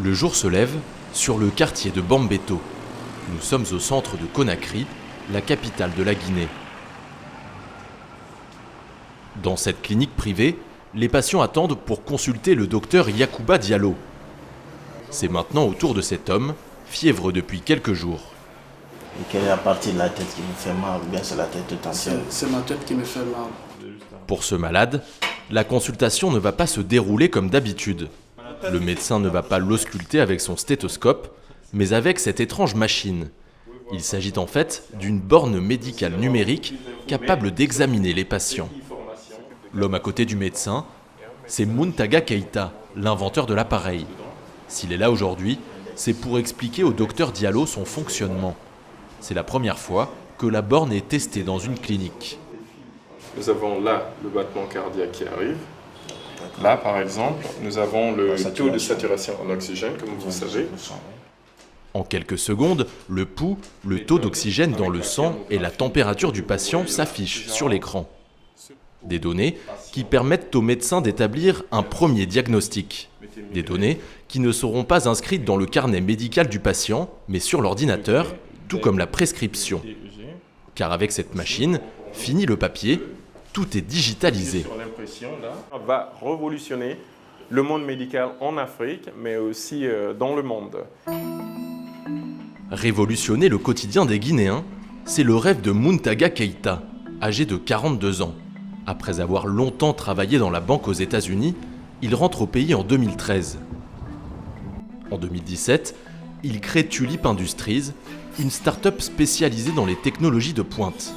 Le jour se lève sur le quartier de Bambeto. Nous sommes au centre de Conakry, la capitale de la Guinée. Dans cette clinique privée, les patients attendent pour consulter le docteur Yacouba Diallo. C'est maintenant au tour de cet homme, fiévreux depuis quelques jours. Et quelle est la partie de la tête qui me fait mal ou bien c'est la tête tout entière? C'est ma tête qui me fait mal. Pour ce malade, la consultation ne va pas se dérouler comme d'habitude. Le médecin ne va pas l'ausculter avec son stéthoscope, mais avec cette étrange machine. Il s'agit en fait d'une borne médicale numérique capable d'examiner les patients. L'homme à côté du médecin, c'est Muntaga Keita, l'inventeur de l'appareil. S'il est là aujourd'hui, c'est pour expliquer au docteur Diallo son fonctionnement. C'est la première fois que la borne est testée dans une clinique. Nous avons là le battement cardiaque qui arrive. Là, par exemple, nous avons le taux de saturation en oxygène, comme vous savez. En quelques secondes, le pouls, le taux d'oxygène dans le sang et la température du patient s'affichent sur l'écran. Des données qui permettent aux médecins d'établir un premier diagnostic. Des données qui ne seront pas inscrites dans le carnet médical du patient, mais sur l'ordinateur, tout comme la prescription. Car avec cette machine, fini le papier, tout est digitalisé. On va révolutionner le monde médical en Afrique, mais aussi dans le monde. Révolutionner le quotidien des Guinéens, c'est le rêve de Muntaga Keita, âgé de 42 ans. Après avoir longtemps travaillé dans la banque aux États-Unis, il rentre au pays en 2013. En 2017, il crée Tulip Industries, une start-up spécialisée dans les technologies de pointe.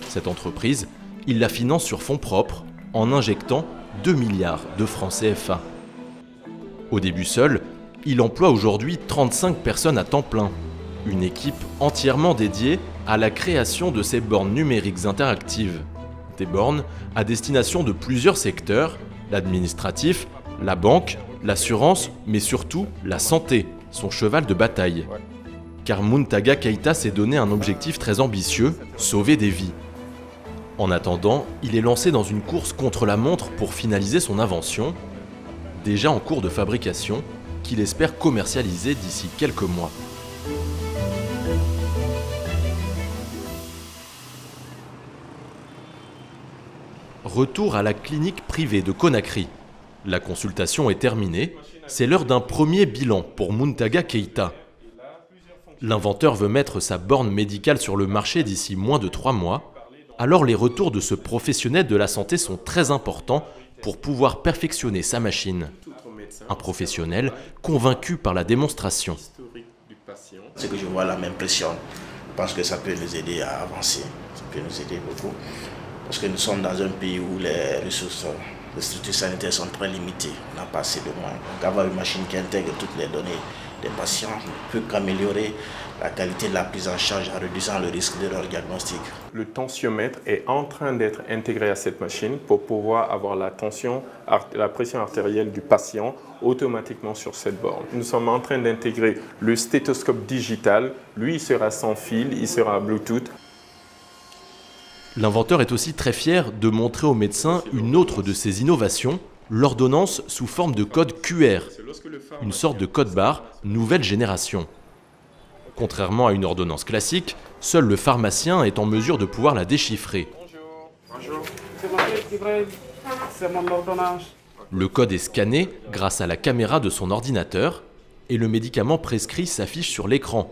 Cette entreprise, il la finance sur fonds propres en injectant 2 milliards de francs CFA. Au début seul, il emploie aujourd'hui 35 personnes à temps plein. Une équipe entièrement dédiée à la création de ces bornes numériques interactives. Des bornes à destination de plusieurs secteurs, l'administratif, la banque, l'assurance, mais surtout la santé, son cheval de bataille. Car Muntaga Keita s'est donné un objectif très ambitieux, sauver des vies. En attendant, il est lancé dans une course contre la montre pour finaliser son invention, déjà en cours de fabrication, qu'il espère commercialiser d'ici quelques mois. Retour à la clinique privée de Conakry. La consultation est terminée, c'est l'heure d'un premier bilan pour Muntaga Keita. L'inventeur veut mettre sa borne médicale sur le marché d'ici moins de 3 mois, alors les retours de ce professionnel de la santé sont très importants pour pouvoir perfectionner sa machine. Un professionnel convaincu par la démonstration. Ce que je vois là m'impressionne. Je pense que ça peut nous aider à avancer, ça peut nous aider beaucoup. Parce que nous sommes dans un pays où les ressources, les structures sanitaires sont très limitées. On n'a pas assez de moyens. Donc avoir une machine qui intègre toutes les données des patients ne peut qu'améliorer la qualité de la prise en charge en réduisant le risque d'erreur diagnostique. Le tensiomètre est en train d'être intégré à cette machine pour pouvoir avoir la pression artérielle du patient automatiquement sur cette borne. Nous sommes en train d'intégrer le stéthoscope digital. Lui, il sera sans fil, il sera Bluetooth. L'inventeur est aussi très fier de montrer aux médecins une autre de ses innovations, l'ordonnance sous forme de code QR, une sorte de code barre nouvelle génération. Contrairement à une ordonnance classique, seul le pharmacien est en mesure de pouvoir la déchiffrer. Bonjour. C'est mon ordonnance. Le code est scanné grâce à la caméra de son ordinateur et le médicament prescrit s'affiche sur l'écran.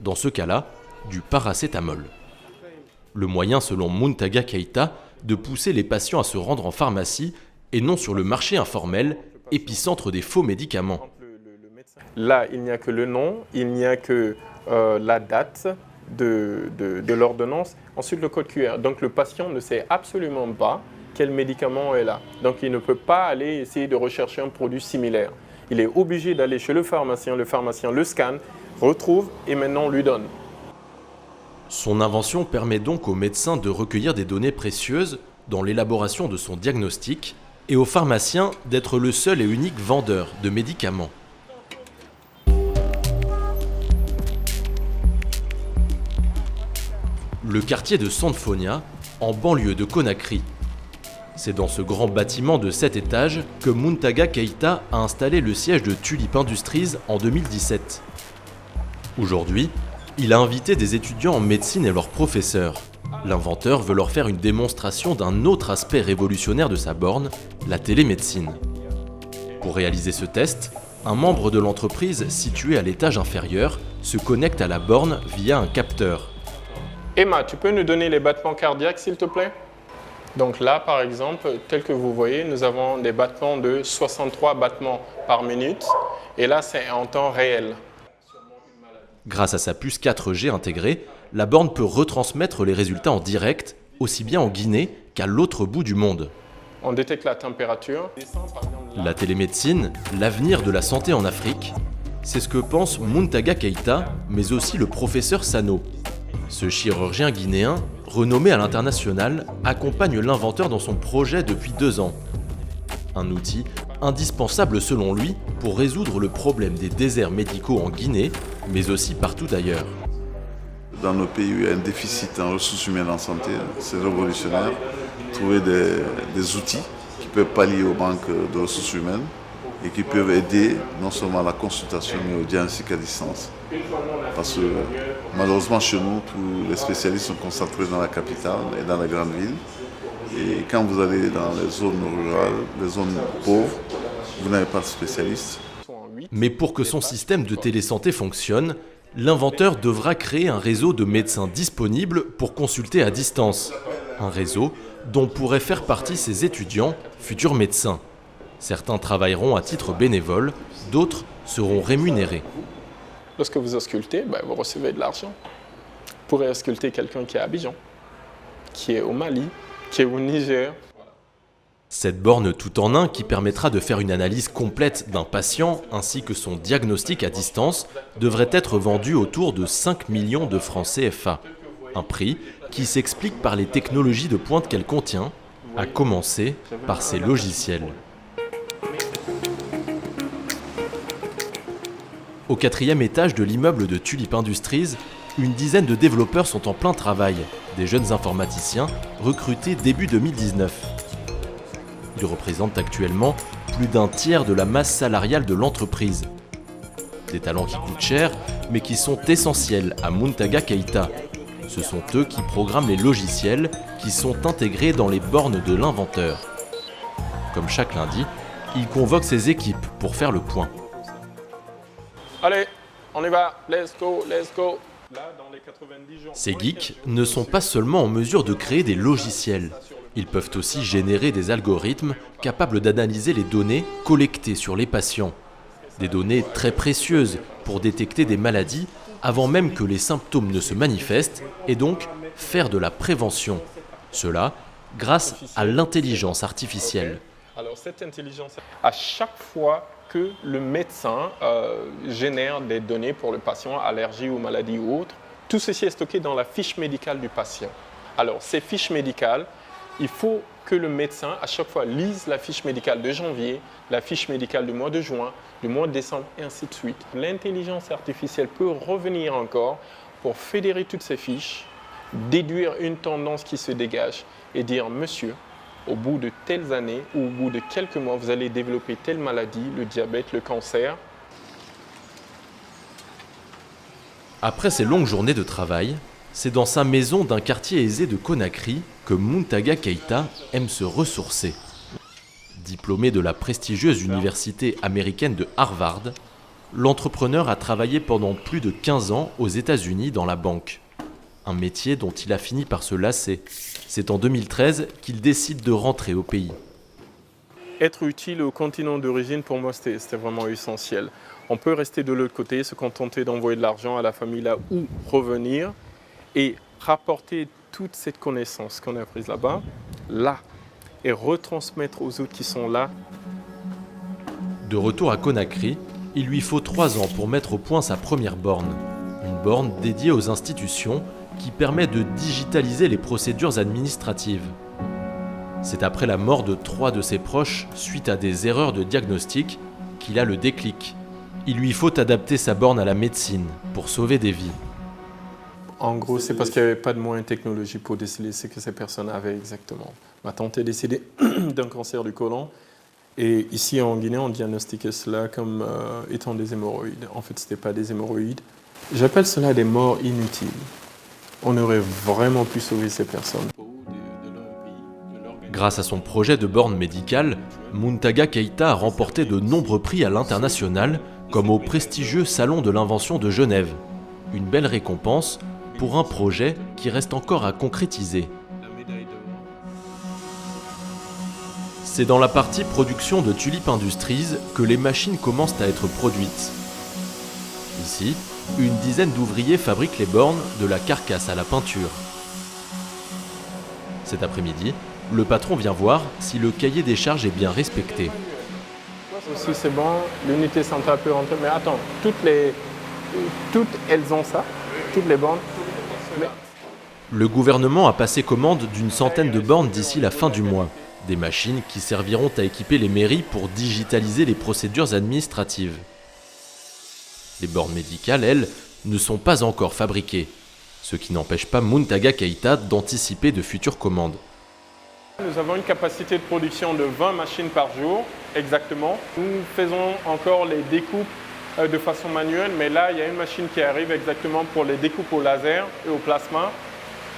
Dans ce cas-là, du paracétamol. Le moyen, selon Muntaga Keita, de pousser les patients à se rendre en pharmacie et non sur le marché informel, épicentre des faux médicaments. Là, il n'y a que le nom, il n'y a que la date de l'ordonnance, ensuite le code QR. Donc le patient ne sait absolument pas quel médicament est là. Donc il ne peut pas aller essayer de rechercher un produit similaire. Il est obligé d'aller chez le pharmacien le scanne, retrouve et maintenant lui donne. Son invention permet donc aux médecins de recueillir des données précieuses dans l'élaboration de son diagnostic et aux pharmaciens d'être le seul et unique vendeur de médicaments. Le quartier de Sanfonia, en banlieue de Conakry. C'est dans ce grand bâtiment de 7 étages que Muntaga Keita a installé le siège de Tulip Industries en 2017. Aujourd'hui, il a invité des étudiants en médecine et leurs professeurs. L'inventeur veut leur faire une démonstration d'un autre aspect révolutionnaire de sa borne, la télémédecine. Pour réaliser ce test, un membre de l'entreprise situé à l'étage inférieur se connecte à la borne via un capteur. Emma, tu peux nous donner les battements cardiaques, s'il te plaît? Donc là, par exemple, tel que vous voyez, nous avons des battements de 63 battements par minute. Et là, c'est en temps réel. Grâce à sa puce 4G intégrée, la borne peut retransmettre les résultats en direct, aussi bien en Guinée qu'à l'autre bout du monde. On détecte la température. La télémédecine, l'avenir de la santé en Afrique, c'est ce que pense Muntaga Keita, mais aussi le professeur Sano. Ce chirurgien guinéen, renommé à l'international, accompagne l'inventeur dans son projet depuis 2 ans. Un outil indispensable selon lui pour résoudre le problème des déserts médicaux en Guinée, mais aussi partout ailleurs. Dans nos pays où il y a un déficit en ressources humaines en santé, c'est révolutionnaire. Trouver des outils qui peuvent pallier au manque de ressources humaines et qui peuvent aider non seulement à la consultation mais au diagnostic à distance. Parce que malheureusement chez nous, tous les spécialistes sont concentrés dans la capitale et dans les grandes villes. Et quand vous allez dans les zones rurales, les zones pauvres, vous n'avez pas de spécialistes. Mais pour que son système de télésanté fonctionne, l'inventeur devra créer un réseau de médecins disponibles pour consulter à distance. Un réseau dont pourraient faire partie ses étudiants, futurs médecins. Certains travailleront à titre bénévole, d'autres seront rémunérés. Lorsque vous auscultez, vous recevez de l'argent. Vous pourrez ausculter quelqu'un qui est à Abidjan, qui est au Mali, qui est au Niger. Cette borne tout en un qui permettra de faire une analyse complète d'un patient ainsi que son diagnostic à distance devrait être vendue autour de 5 millions de francs CFA. Un prix qui s'explique par les technologies de pointe qu'elle contient, à commencer par ses logiciels. Au 4e étage de l'immeuble de Tulip Industries, une dizaine de développeurs sont en plein travail, des jeunes informaticiens recrutés début 2019. Ils représentent actuellement plus d'un tiers de la masse salariale de l'entreprise. Des talents qui coûtent cher, mais qui sont essentiels à Muntaga Keita. Ce sont eux qui programment les logiciels qui sont intégrés dans les bornes de l'inventeur. Comme chaque lundi, il convoque ses équipes pour faire le point. Allez, on y va, let's go, let's go. Là, dans les 90 jours, ces geeks ne sont pas seulement en mesure de créer des logiciels. Ils peuvent aussi générer des algorithmes capables d'analyser les données collectées sur les patients. Des données très précieuses pour détecter des maladies avant même que les symptômes ne se manifestent et donc faire de la prévention. Cela grâce à l'intelligence artificielle. Alors cette intelligence, à chaque fois que le médecin génère des données pour le patient, allergie ou maladie ou autre, tout ceci est stocké dans la fiche médicale du patient. Alors ces fiches médicales, il faut que le médecin à chaque fois lise la fiche médicale de janvier, la fiche médicale du mois de juin, du mois de décembre et ainsi de suite. L'intelligence artificielle peut revenir encore pour fédérer toutes ces fiches, déduire une tendance qui se dégage et dire « Monsieur, au bout de telles années ou au bout de quelques mois, vous allez développer telle maladie, le diabète, le cancer. » Après ces longues journées de travail, c'est dans sa maison d'un quartier aisé de Conakry que Muntaga Keita aime se ressourcer. Diplômé de la prestigieuse université américaine de Harvard, l'entrepreneur a travaillé pendant plus de 15 ans aux États-Unis dans la banque. Un métier dont il a fini par se lasser. C'est en 2013 qu'il décide de rentrer au pays. Être utile au continent d'origine, pour moi, c'était vraiment essentiel. On peut rester de l'autre côté, se contenter d'envoyer de l'argent à la famille là ou revenir et rapporter toute cette connaissance qu'on a apprise là-bas, là, et retransmettre aux autres qui sont là. De retour à Conakry, il lui faut 3 ans pour mettre au point sa première borne. Une borne dédiée aux institutions qui permet de digitaliser les procédures administratives. C'est après la mort de 3 de ses proches suite à des erreurs de diagnostic qu'il a le déclic. Il lui faut adapter sa borne à la médecine pour sauver des vies. En gros, c'est parce qu'il n'y avait pas de moyens technologiques pour déceler ce que ces personnes avaient exactement. Ma tante est décédée d'un cancer du côlon. Et ici, en Guinée, on diagnostiquait cela comme étant des hémorroïdes. En fait, ce n'était pas des hémorroïdes. J'appelle cela des morts inutiles. On aurait vraiment pu sauver ces personnes. Grâce à son projet de borne médicale, Muntaga Keïta a remporté de nombreux prix à l'international, comme au prestigieux Salon de l'Invention de Genève. Une belle récompense pour un projet qui reste encore à concrétiser. C'est dans la partie production de Tulip Industries que les machines commencent à être produites. Ici, une dizaine d'ouvriers fabriquent les bornes de la carcasse à la peinture. Cet après-midi, le patron vient voir si le cahier des charges est bien respecté. Si c'est bon, l'unité centrale peut rentrer. Mais attends, toutes elles ont ça, toutes les bornes. Mais... Le gouvernement a passé commande d'une centaine de bornes d'ici la fin du mois. Des machines qui serviront à équiper les mairies pour digitaliser les procédures administratives. Les bornes médicales, elles, ne sont pas encore fabriquées, ce qui n'empêche pas Muntaga Keïta d'anticiper de futures commandes. Nous avons une capacité de production de 20 machines par jour, exactement. Nous faisons encore les découpes de façon manuelle, mais là, il y a une machine qui arrive exactement pour les découpes au laser et au plasma.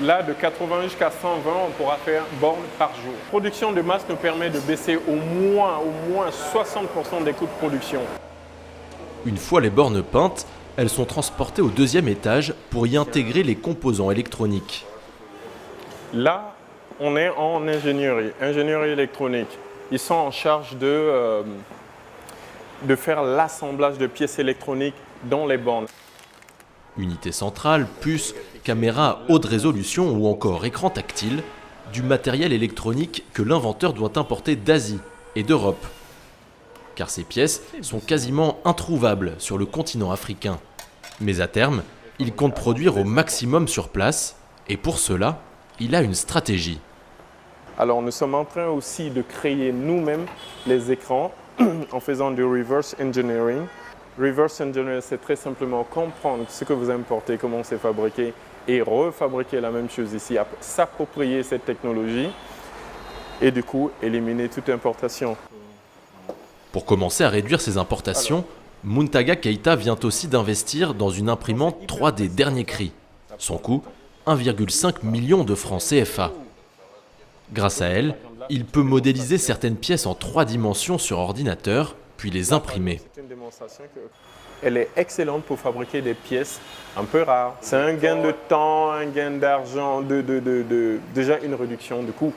Là, de 80 jusqu'à 120, on pourra faire bornes par jour. La production de masse nous permet de baisser au moins 60% des coûts de production. Une fois les bornes peintes, elles sont transportées au deuxième étage pour y intégrer les composants électroniques. Là, on est en ingénierie électronique. Ils sont en charge de faire l'assemblage de pièces électroniques dans les bornes. Unité centrale, puces, caméras à haute résolution ou encore écran tactile, du matériel électronique que l'inventeur doit importer d'Asie et d'Europe. Car ces pièces sont quasiment introuvables sur le continent africain. Mais à terme, il compte produire au maximum sur place, et pour cela, il a une stratégie. Alors nous sommes en train aussi de créer nous-mêmes les écrans en faisant du reverse engineering. Reverse engineering, c'est très simplement comprendre ce que vous importez, comment c'est fabriqué, et refabriquer la même chose ici, s'approprier cette technologie, et du coup éliminer toute importation. Pour commencer à réduire ses importations, Muntaga Keïta vient aussi d'investir dans une imprimante 3D dernier cri. Son coût, 1,5 million de francs CFA. Grâce à elle, il peut modéliser certaines pièces en 3 dimensions sur ordinateur, puis les imprimer. Elle est excellente pour fabriquer des pièces un peu rares. C'est un gain de temps, un gain d'argent, déjà une réduction de coûts.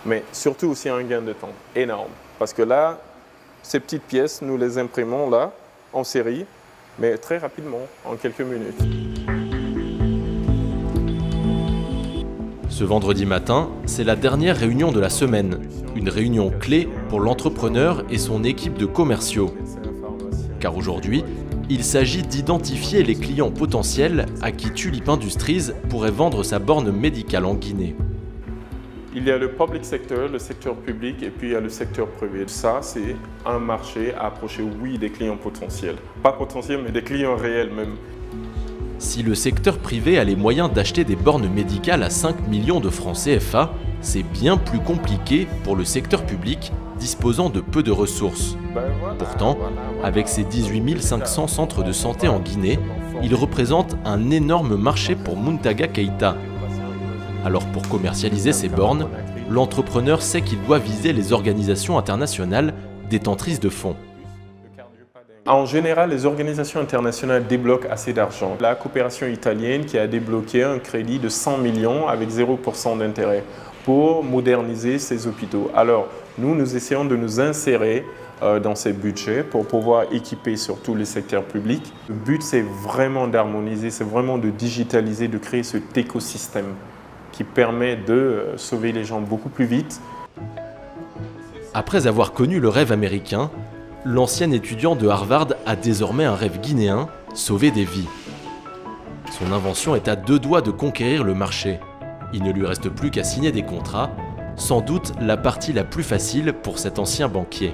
Mais surtout aussi un gain de temps énorme. Parce que là, ces petites pièces, nous les imprimons là, en série, mais très rapidement, en quelques minutes. Ce vendredi matin, c'est la dernière réunion de la semaine. Une réunion clé pour l'entrepreneur et son équipe de commerciaux. Car aujourd'hui, il s'agit d'identifier les clients potentiels à qui Tulip Industries pourrait vendre sa borne médicale en Guinée. Il y a le public sector, le secteur public, et puis il y a le secteur privé. Ça, c'est un marché à approcher, oui, des clients potentiels. Pas potentiels, mais des clients réels même. Si le secteur privé a les moyens d'acheter des bornes médicales à 5 millions de francs CFA, c'est bien plus compliqué pour le secteur public disposant de peu de ressources. Pourtant, avec ses 18 500 centres de santé en Guinée, il représente un énorme marché pour Muntaga Keïta. Alors pour commercialiser ces bornes, l'entrepreneur sait qu'il doit viser les organisations internationales détentrices de fonds. En général, les organisations internationales débloquent assez d'argent. La coopération italienne qui a débloqué un crédit de 100 millions avec 0% d'intérêt pour moderniser ces hôpitaux. Alors, nous essayons de nous insérer dans ces budgets pour pouvoir équiper surtout les secteurs publics. Le but, c'est vraiment d'harmoniser, c'est vraiment de digitaliser, de créer cet écosystème qui permet de sauver les gens beaucoup plus vite. Après avoir connu le rêve américain, l'ancien étudiant de Harvard a désormais un rêve guinéen, sauver des vies. Son invention est à 2 doigts de conquérir le marché. Il ne lui reste plus qu'à signer des contrats, sans doute la partie la plus facile pour cet ancien banquier.